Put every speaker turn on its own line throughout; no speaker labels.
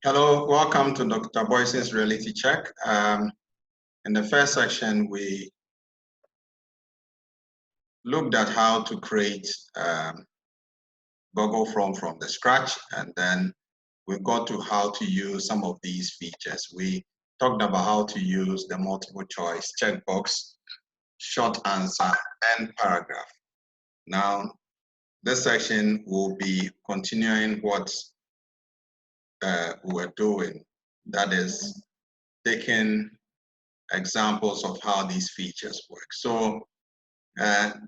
Hello, welcome to Dr. Boyce's Reality Check. In the first section, we looked at how to create Google Form from the scratch, and then we got to how to use some of these features. We talked about how to use the multiple choice checkbox, short answer, and paragraph. Now, this section will be continuing what we were doing. That is taking examples of how these features work. So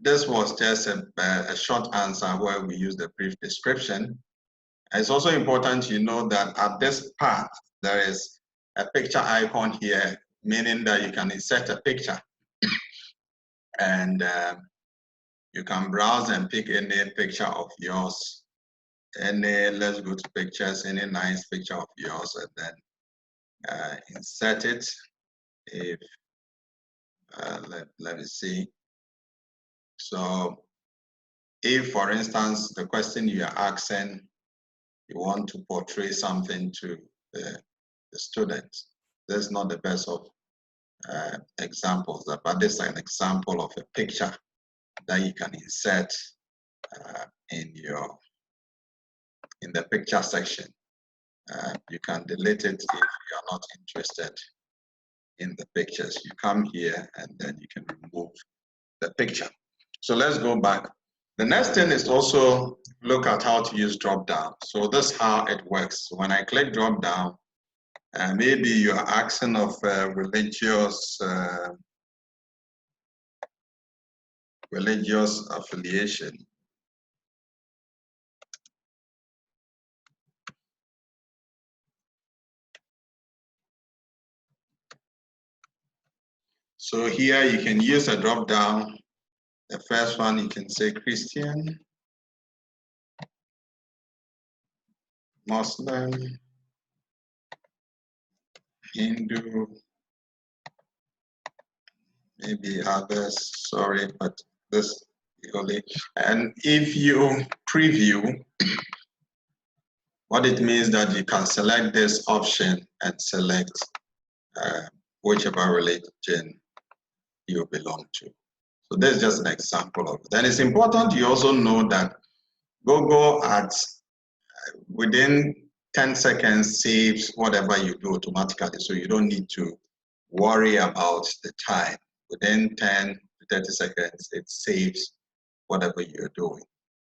this was just a short answer where we use the brief description. It's also important you know that at this part, there is a picture icon here, meaning that you can insert a picture. And you can browse and pick any picture of yours. Let's go to pictures, any nice picture of yours, and then insert it. If let me see. So if, for instance, the question you are asking, you want to portray something to the students, this is not the best of examples, but this is an example of a picture that you can insert in the picture section. You can delete it if you are not interested in the pictures. You come here and then you can remove the picture. So let's go back. The next thing is also look at how to use Dropdown. So this is how it works. When I click Dropdown, maybe you are asking of religious affiliation. So here you can use a Dropdown. The first one you can say Christian, Muslim, Hindu, maybe others, sorry, but this only. And if you preview, what it means that you can select this option and select whichever religion you belong to. So this is just an example of it. And it's important you also know that Google within 10 seconds saves whatever you do automatically, so you don't need to worry about the time. Within 10 to 30 seconds, it saves whatever you're doing.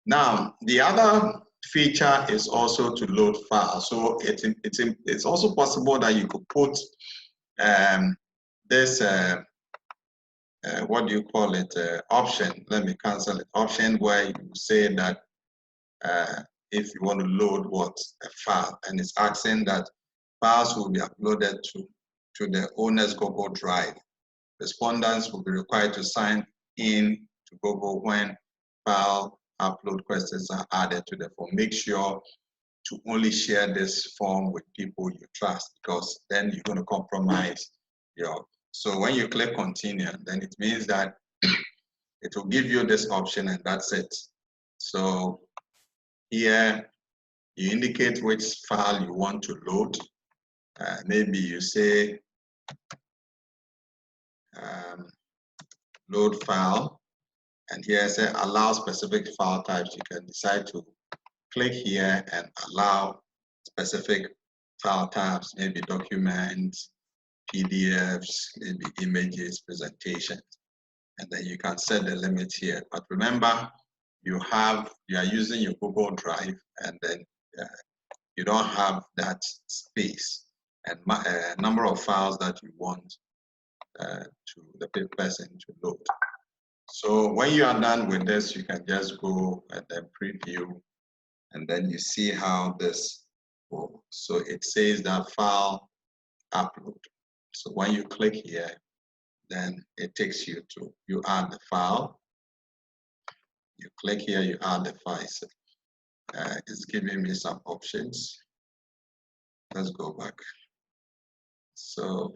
Now, the other feature is also to load files. So it's also possible that you could put this, what do you call it, option, let me cancel it, option where you say that if you want to load a file, and it's asking that files will be uploaded to the owner's Google Drive. Respondents will be required to sign in to Google when file upload questions are added to the form. Make sure to only share this form with people you trust, because then you're going to compromise so when you click continue, then it means that it will give you this option and that's it. So here you indicate which file you want to load. Maybe you say load file, and here say allow specific file types. You can decide to click here and allow specific file types, maybe documents, PDFs, maybe images, presentations, and then you can set the limit here. But remember, you are using your Google Drive, and then you don't have that space and number of files that you want to the person to load. So when you are done with this, you can just go and then preview, and then you see how this works. So it says that file upload. So when you click here, then it takes you to, you add the file. You click here, you add the file. It's giving me some options. Let's go back. So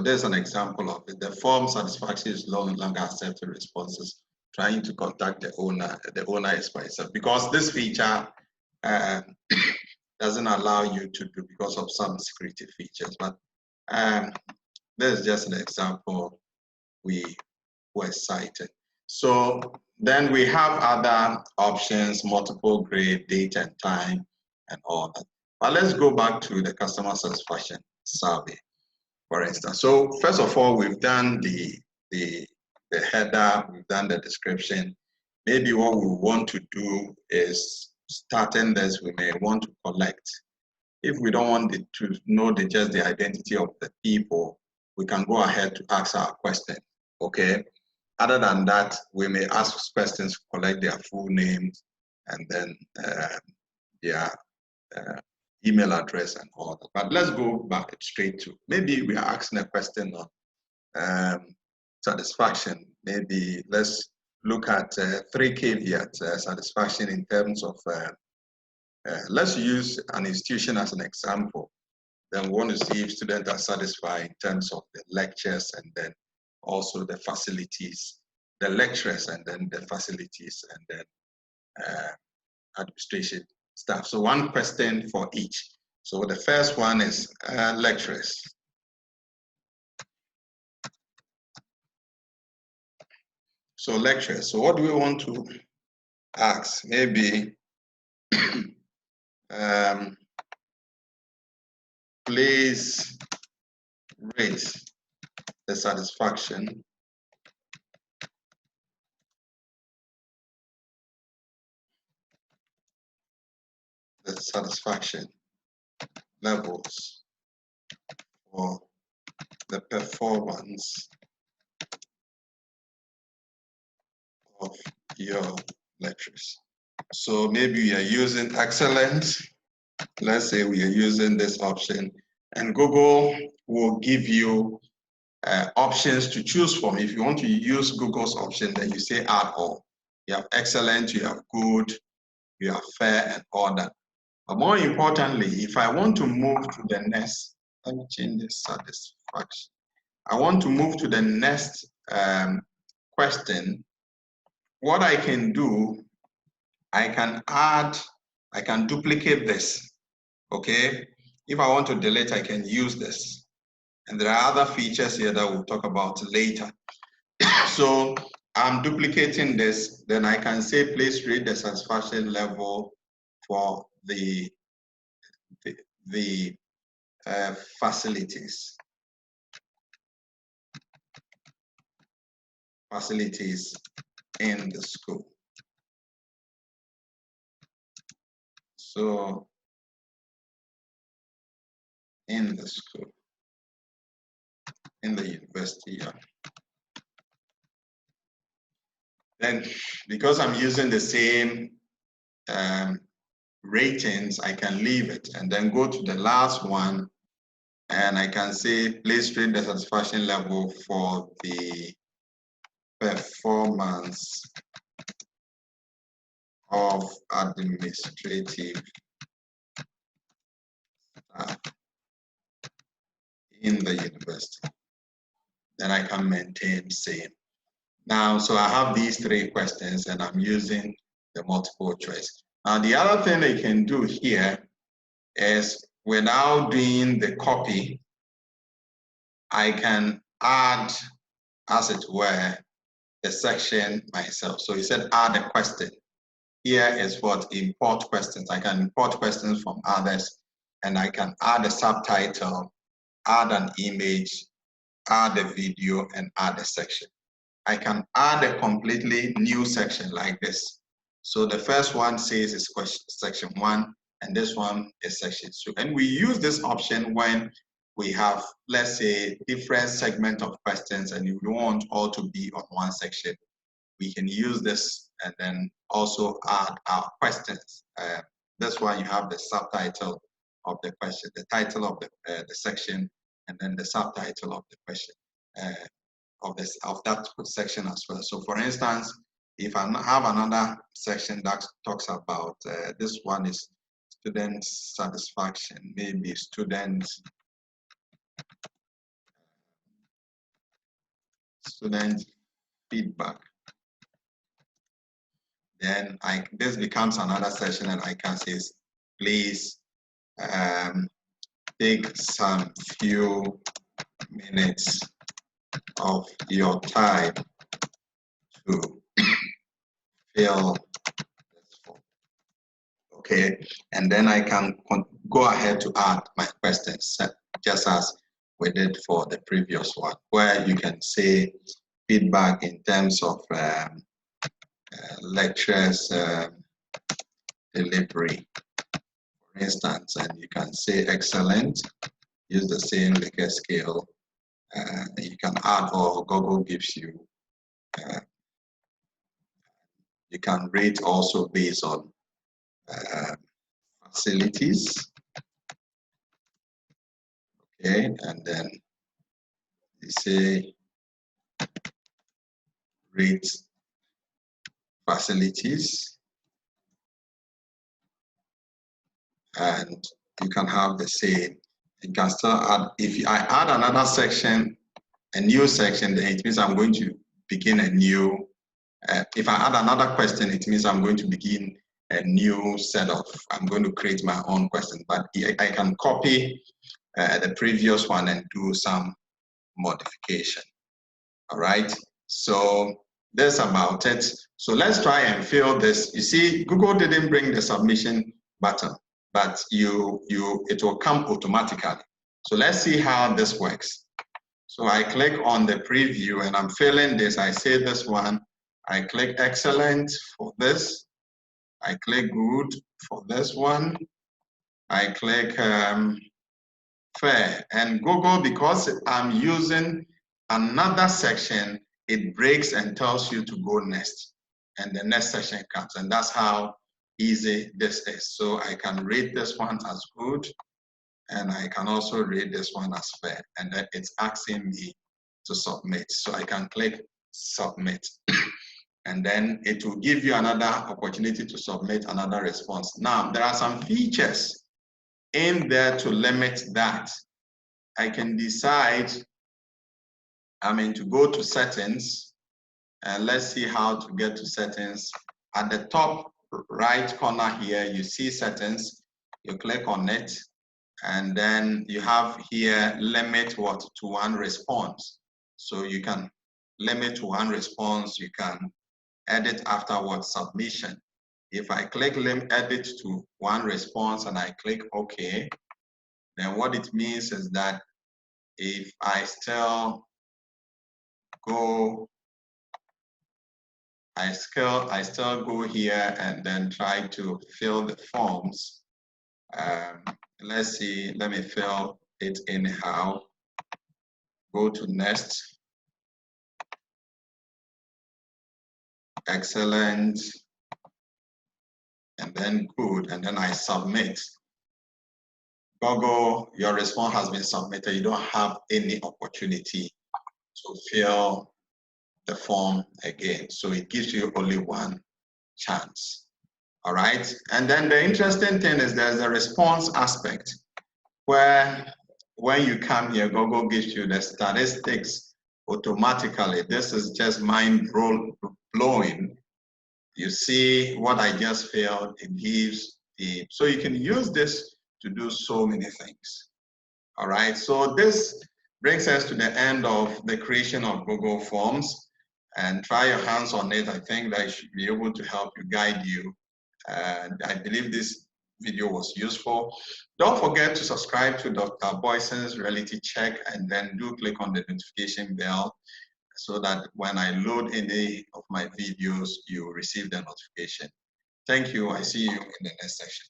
there's an example of it. The form satisfaction is no longer accepting responses. Trying to contact the owner is by itself, because this feature doesn't allow you to do because of some security features. But this is just an example we were cited. So then we have other options, multiple grade, date and time, and all that. But let's go back to the customer satisfaction survey, for instance. So first of all, we've done the header, we've done the description. Maybe what we want to do is, starting this, we may want to collect. If we don't want to know just the identity of the people, we can go ahead to ask our question, okay? Other than that, we may ask questions to collect their full names and then their email address and all that. But let's go back straight to, maybe we are asking a question on satisfaction. Maybe let's look at 3 caveats, satisfaction in terms of, let's use an institution as an example. Then we want to see if students are satisfied in terms of the lectures and then also the facilities, the lecturers and then the facilities and then administration staff. So 1 question for each. So the first one is lecturers. So lecturers, so what do we want to ask? Maybe please rate the satisfaction levels for the performance of your lectures. So maybe we are using excellent. Let's say we are using this option, and Google will give you options to choose from. If you want to use Google's option, then you say add all. You have excellent, you have good, you have fair, and all that. But more importantly, if I want to move to the next, let me change this satisfaction. I want to move to the next question. What I can do, I can duplicate this, okay? If I want to delete, I can use this. And there are other features here that we'll talk about later. So I'm duplicating this, then I can say please read the satisfaction level for the facilities in the school. So in the school, in the university, yeah. Then because I'm using the same ratings, I can leave it and then go to the last one, and I can say please rate the satisfaction level for the performance of administrative staff in the university. Then I can maintain same. Now, so I have these 3 questions and I'm using the multiple choice. Now, the other thing I can do here is without doing the copy, I can add, as it were, the section myself. So you said add a question. Here is what import questions. I can import questions from others, and I can add a subtitle, add an image, add a video, and add a section. I can add a completely new section like this. So the first one says is section 1, and this one is section 2. And we use this option when we have, let's say, different segment of questions and you don't want all to be on one section. We can use this and then also add our questions. That's why you have the subtitle of the question, the title of the section, and then the subtitle of the question. Of that section as well. So for instance, if I have another section that talks about, this one is student satisfaction, maybe student feedback, Then this becomes another session, and I can say, please take some few minutes of your time to fill this form. Okay, and then I can go ahead to add my questions, just as we did for the previous one, where you can say feedback in terms of lectures delivery, for instance, and you can say excellent, use the same Likert scale. You can add, or Google gives you. You can rate also based on facilities. Okay, and then you say rate facilities, and you can have the same. You can still add, if I add another section, a new section, then it means I'm going to begin a new, if I add another question, it means I'm going to begin a new set of, I'm going to create my own question, but I can copy the previous one and do some modification. All right, so that's about it. So let's try and fill this. You see, Google didn't bring the submission button, but it will come automatically. So let's see how this works. So I click on the preview and I'm filling this. I say this one. I click excellent for this. I click good for this one. I click fair. And Google, because I'm using another section, it breaks and tells you to go next. And the next section comes. And that's how easy this is. So I can rate this one as good. And I can also rate this one as fair. And then it's asking me to submit. So I can click submit. And then it will give you another opportunity to submit another response. Now, there are some features in there to limit that. I can decide, to go to settings, and let's see how to get to settings. At the top right corner here, you see settings. You click on it, and then you have here limit what to one response. So you can limit to one response. You can edit afterwards submission. If I click edit to one response and I click OK, then what it means is that if I still go, I still go here and then try to fill the forms. Let's see, let me fill it anyhow. Go to next. Excellent. And then good, and then I submit. Google, your response has been submitted. You don't have any opportunity to fill the form again. So it gives you only one chance. All right. And then the interesting thing is there's a response aspect where when you come here, Google gives you the statistics automatically. This is just mind blowing. You see what I just filled, it gives the, so you can use this to do so many things. All right, so this brings us to the end of the creation of Google Forms, and try your hands on it. I think that I should be able to help you, guide you. And I believe this video was useful. Don't forget to subscribe to Dr. Boyson's Reality Check, and then do click on the notification bell so that when I load any of my videos, you receive the notification. Thank you. I see you in the next section.